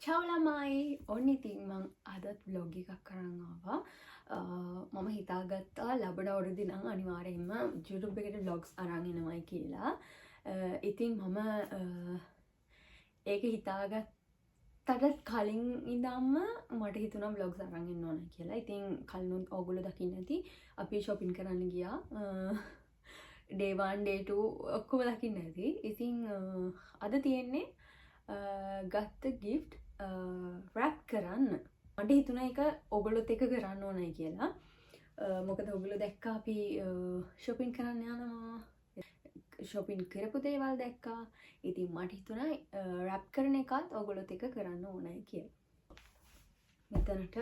චවලමයි ඔන්න ඉතින් මං අදත් බ්ලොග් එකක් කරන්න ආවා. මම හිතාගත්තා ලබන අවුරුද්දේ නම් අනිවාර්යයෙන්ම YouTube එකට vlogs අරන් එනවයි කියලා. ඉතින් මම ඒක හිතාගත්තට කලින් ඉඳන්ම මට හිතුණා vlogs අරන් එන්න ඕන කියලා. ඉතින් කලිනුත් ඕගොල්ලෝ දකින්න ඇති අපි shopping කරන්න ගියා. day 1 day 2 ඔක්කොම දකින්න ඇති. ඉතින් අද තියෙන්නේ ගත්ත gift රැප් කරන්න. මට හිතුණා ඒක ඔයගොල්ලොත් එක්ක කරන්න ඕනයි කියලා. මොකද ඔයගොල්ලෝ දැක්කා අපි shopping කරන්න යනවා. shopping කරපු දේවල් දැක්කා. ඉතින් මට හිතුණා රැප් කරන එකත් ඔයගොල්ලොත් එක්ක කරන්න ඕනයි කියලා. මෙතනට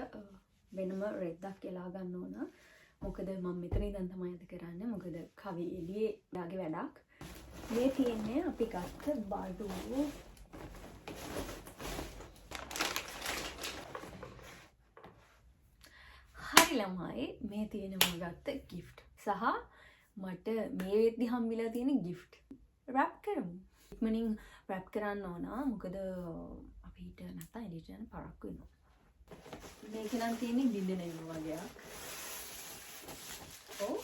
වෙනම රෙද්දක් එලා ගන්න ඕන. මොකද මම මෙතන ඉඳන් තමයි අද කරන්නේ. මොකද කවි එළියේ දාගේ වැඩක්. මේ තියෙන්නේ අපි ගත්ත බඩු ළමයි මේ තියෙනවා ගත්ත gift සහ මට මේ වෙද්දි හම්බෙලා තියෙන gift wrap කරමු. ඉක්මනින් wrap කරන්න ඕන මොකද අපිට නැත්තම් එළියට යන පරක්කු වෙනවා. මේක නම් තියෙන්නේ බින්දෙන වගේක්. ඔව්.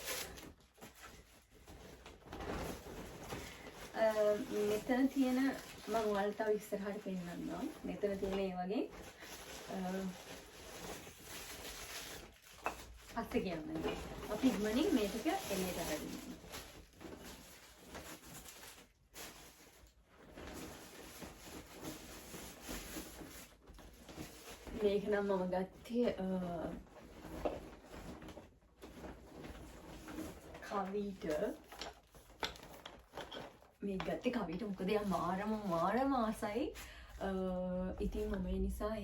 මෙතන තියෙන මම ඔයාලට තව ඉස්සරහට පෙන්නන්නම්. මෙතන තියෙන ඒ වගේ පස්සේ කියන්නේ අපි ඉක්මනින් මේ ටික එළියට අරගෙන මේක නම් මම ගත්තේ කවිට මේ ගත්තේ කවිට මොකද යා මාරම ආසයි. ඉතින් මම ඒ නිසා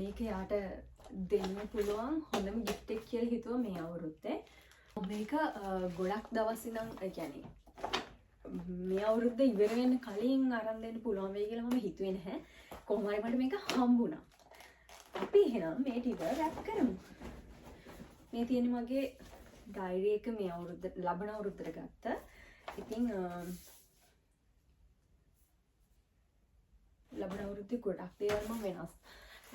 මේක යාට දෙන්න පුළුවන් හොඳම gift එක කියලා හිතුවා මේ අවුරුද්දේ. මේක ගොඩක් දවස් ඉඳන් ඒ කියන්නේ මේ අවුරුද්ද ඉවර වෙන්න කලින් අරන් දෙන්න පුළුවන් වෙයි කියලා මම හිතුවේ නැහැ. කොහොම හරි මට මේක හම්බුණා. අපි එහෙනම් මේ ටික රැප් කරමු. මේ තියෙන්නේ මගේ ඩයරි එක මේ අවුරුද්ද ලබන අවුරුද්දට ගත්ත. ඉතින් ලබන අවුරුද්දේ ගොඩක් දේවල් මම වෙනස්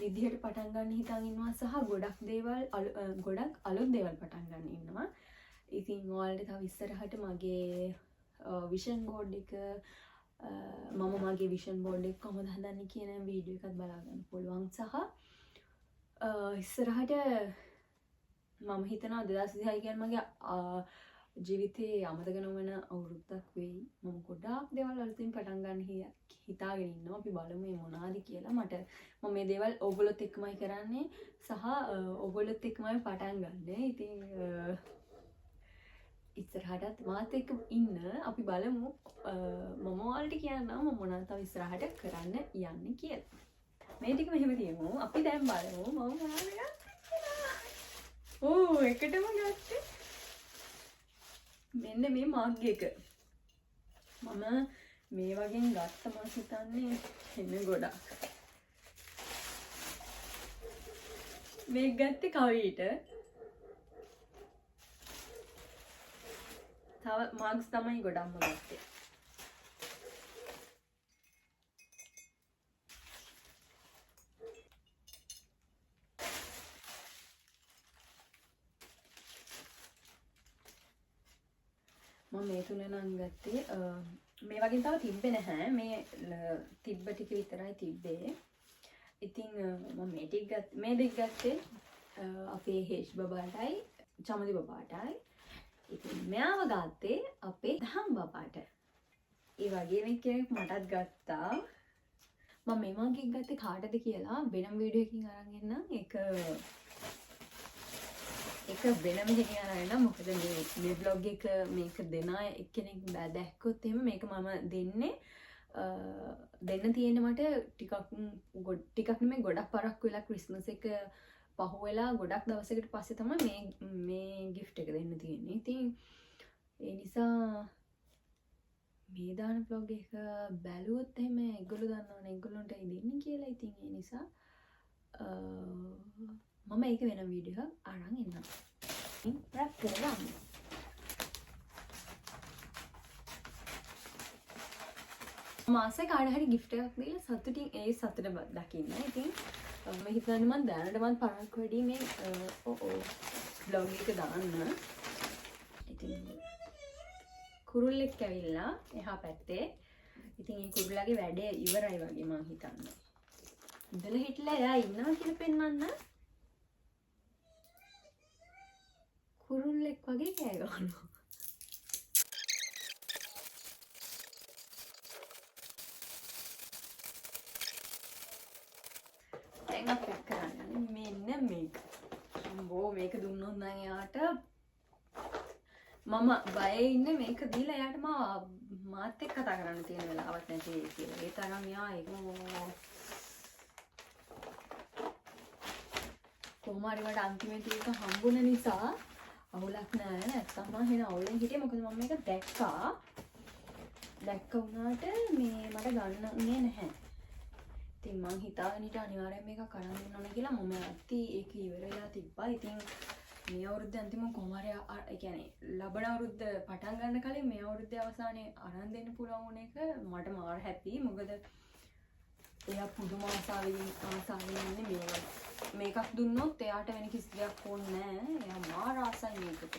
විදිහට පටන් ගන්න හිතන් ඉන්නවා සහ ගොඩක් අලුත් දේවල් පටන් ගන්න ඉන්නවා. ඉතින් ඔයාලට තව ඉස්සරහට මගේ විෂන් බෝඩ් එක මම මගේ විෂන් බෝඩ් එක කොහොමද හදන්නේ කියන වීඩියෝ එකක් බලා ගන්න පුළුවන් සහ ඉස්සරහට මම හිතනවා 2026 කියන්නේ මගේ ජීවිතේ අමතක නොවන අවුරුද්දක් වෙයි. මම ගොඩාක් දේවල් අලුතින් පටන් ගන්න හිතාගෙන ඉන්නවා. අපි බලමු මේ මොනවාද කියලා. මම මේ දේවල් ඕගොල්ලොත් එක්කමයි කරන්නේ සහ ඕගොල්ලොත් එක්කමයි පටන් ගන්නෙ. ඉතින් ඉස්සරහටත් මාත් එක්ක ඉන්න අපි බලමු මම ඔයාලට කියන්නම් මම මොනවද තව ඉස්සරහට කරන්න යන්නේ කියලා. මේ ටික මෙහෙම තියමු. අපි දැන් බලමු මම මොනවද ගත්තේ. ඕ එකටම ගත්තේ. මෙන්න මේ මග් එක. මම මේ වගේ ගත්ත මම හිතන්නේ එන්න ගොඩක්. මේක ගත්තේ කවිට. තව මග්ස් තමයි ගොඩක්ම ගත්තේ. මම මේ තුන නම් ගත්තේ මේ වගේ තව තිබ්බේ නැහැ. මේ තිබ්බ ටික විතරයි තිබ්බේ. ඉතින් මම මේ දෙක ගත්තේ අපේ හේෂ් බබාටයි චමදි බබාටයි. ඉතින් මෙයාව ගත්තේ අපේ දහම් බබාට. ඒ වගේ කෙනෙක් මටත් ගත්තා. මම මේ වගේ ගත්තේ කාටද කියලා වෙනම වීඩියෝ එකකින් අරන් එන්නම්. ඒක වෙනම එකකින් අරන් එන්නම්. මොකද මේ vlog එක මේක දෙන එක්කෙනෙක් දැක්කොත් එහෙම මේක මම දෙන්නේ දෙන්න තියෙන්නේ මට ටිකක් නෙමෙයි ගොඩක් පරක් වෙලා ක්‍රිස්මස් එක පහු වෙලා ගොඩක් දවසකට පස්සේ තමයි මේ gift එක දෙන්න තියෙන්නේ. ඉතින් ඒ නිසා මේ දාන vlog එක බැලුවොත් එහෙම ඒගොල්ලෝ දන්නවනේ ඒගොල්ලන්ට දෙන්නේ කියලා. ඉතින් ඒ නිසා මම ඒක වෙන වීඩියෝ එකක් අරන් එන්නම්. රැප් කරගන්න. මාසේ කාට හරි gift එකක් දීලා සතුටින් ඒ සතුට දකින්න. ඉතින් මම හිතන්නේ මම දැනටමත් පරක්කු වැඩි මේ vlog එක දාන්න. ඉතින් කුරුල්ලෙක් ඇවිල්ලා එහා පැත්තේ. ඉතින් මේ කුරුල්ලාගේ වැඩේ ඉවරයි වගේ මම හිතන්නේ. ඉඳලා හිටලා එයා ඉන්නවා කියලා පෙන්වන්න. කුරුල්ලෙක් වගේ කෑ ගහනවා. දැන් අපි පැක් කරන්න මෙන්න මේක. අම්බෝ මේක දුන්නොත් නම් එයාට මම බයේ ඉන්නේ මේක දීලා එයාට මාත් එක්ක කතා කරන්න තියෙන වෙලාවක් නැති කියලා. ඒ තරම් යා ඒක කොහොමරි මට අන්තිමට ඒක හම්බුන නිසා අවුලක් නෑ. නැත්තම් මම එහෙන අවුලෙන් හිටියේ මොකද මම මේක දැක්කා වුණාට මේ මට ගන්න උනේ නැහැ. ඉතින් මං හිතාගෙන හිටියා අනිවාර්යෙන් මේක කරන් දෙන්න ඕනේ කියලා. මම ඇත්ති ඒක ඉවර වෙලා තිබ්බා. ඉතින් මේ අවුරුද්දේ අන්තිම කොහොමරි ඒ කියන්නේ ලබන අවුරුද්ද පටන් ගන්න කලින් මේ අවුරුද්දේ අවසානයේ අරන් දෙන්න පුළුවන් වුණ එක මට මාර හැපි. මොකද එයා පුදුම ආසාවෙන් ඉන්නේ මේකක් දුන්නොත් එයාට වෙන කිසි දෙයක් ඕනේ නැහැ. එයා මාර ආසයි මේකට.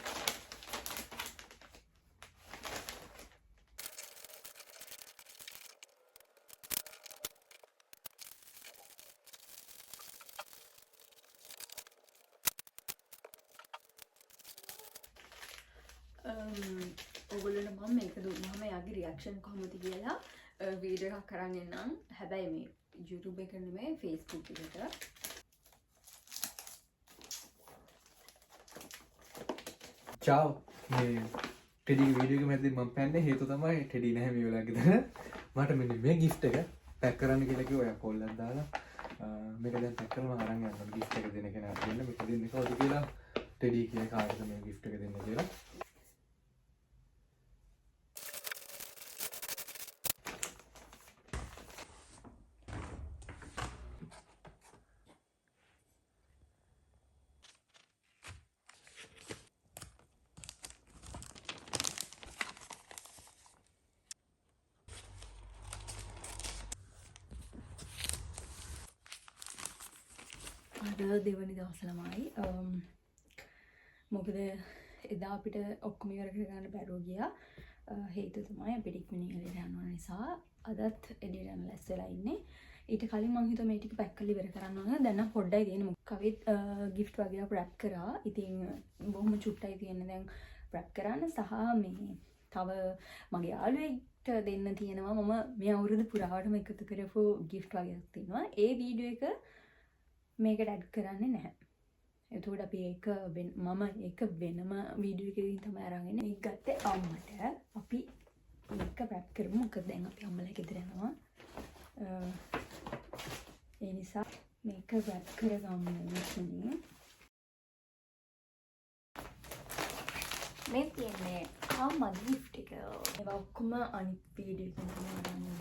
ඔයගොල්ලන්ට මම මේක දුන්නාම එයාගේ රියැක්ෂන් කොහොමද කියලා වීඩියෝ එකක් කරන් එන්නම්. හැබැයි මේ YouTube එක නෙමෙයි Facebook එකට. චාව් මේ ටෙඩිගේ වීඩියෝ එක මැද්දේ මම පැන්නේ හේතුව තමයි ටෙඩි නැහැ මේ වෙලාව ගෙදර. මට මෙන්න මේ gift එක පැක් කරන්න කියලා කිව්වා. ඔයා කෝල් එකක් දාලා මේක දැන් පැක් කරලා මම අරන් යනවා. gift එක දෙන කෙනා දෙන්න මේක දෙන්නේ කවුද කියලා ටෙඩි කියන කාටද මේ gift එක දෙන්න කියලා. අද දෙවනි දවස ළමයි. මොකද එදා අපිට ඔක්කොම ඉවර කරගන්න බැරුව ගියා. හේතුව තමයි අපිට ඉක්මනින් එළියට යන්න ඕන නිසා අදත් එළියට යන්න ලැස් වෙලා ඉන්නේ. ඊට කලින් මම හිතුවා මේ ටික පැක් කරලා ඉවර කරන්න ඕන. දැන් නම් පොඩ්ඩයි තියෙන්නේ. මොකද කවිත් gift වගේ අප රැප් කරා. ඉතින් බොහොම චුට්ටයි තියෙන්නේ දැන් රැප් කරන්න. සහ මේ තව මගේ යාළුවෙක්ට දෙන්න තියෙනවා. මම මේ අවුරුදු පුරාවටම එකතු කරපු gift වගේක් තියෙනවා. ඒ වීඩියෝ එක මේකට ඇඩ් කරන්නේ නැහැ. එතකොට අපි ඒක මම ඒක වෙනම වීඩියෝ එකකින් තමයි අරන් එන්නේ. ඒක ගත්තේ අම්මට. අපි මේක රැප් කරමු. මොකද දැන් අපි අම්මලා ගෙදර යනවා. ඒ නිසා මේක රැප් කරගමු මෙතනින්. මේ තියෙන්නේ අම්මා gift එක. ඒවා ඔක්කොම අනිත් වීඩියෝ එකකින් තමයි අරන් එන්නේ.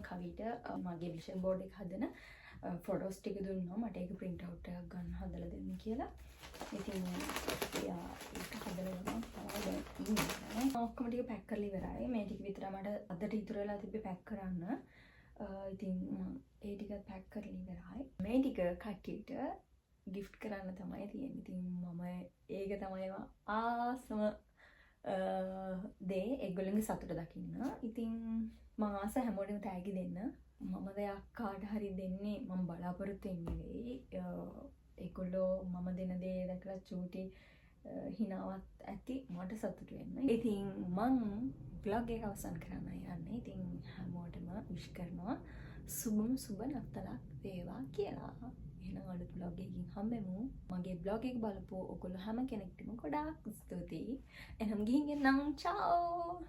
කවිට මගේ විෂන් බෝඩ් එක හදන ෆොටෝස් ටික දුන්නා. මට ඒක print out එකක් ගන්න හදලා දෙන්න කියලා. ඉතින් එයා ඒක හදලා දුන්නා. ඔක්කොම ටික පැක් කරලා ඉවරයි. මේ ටික විතර මට අදට ඉතුරු වෙලා තිබ්බේ පැක් කරන්න. ඉතින් ඒ ටික පැක් කරලා ඉවරයි. මේ ටික කට්ටියට gift කරන්න තමයි තියෙන්නේ. ඉතින් මම ඒක තමයි ආසම දේ ඒගොල්ලන්ගේ සතුට දකින්න. ඉතින් මම ආස හැමෝටම තෑගි දෙන්න. මම දෙයක් කාට හරි දෙන්නේ මම බලාපොරොත්තු වෙන්නේ නෙවෙයි. ඒගොල්ලෝ මම දෙන දේ දැකලා චූටි හිනාවත් ඇති මට සතුටු වෙන්න. ඉතින් මං vlog එක අවසන් කරන්න යන්නේ. ඉතින් හැමෝටම wish කරනවා සුබ නත්තලක් වේවා කියලා. එහෙනම් අලුත් vlog එකකින් හම්බෙමු. මගේ vlog එක බලපුව ඔයගොල්ලෝ හැම කෙනෙක්ටම ගොඩාක් ස්තුතියි. එහෙනම් ගිහින් එන්නම්. චාෝ.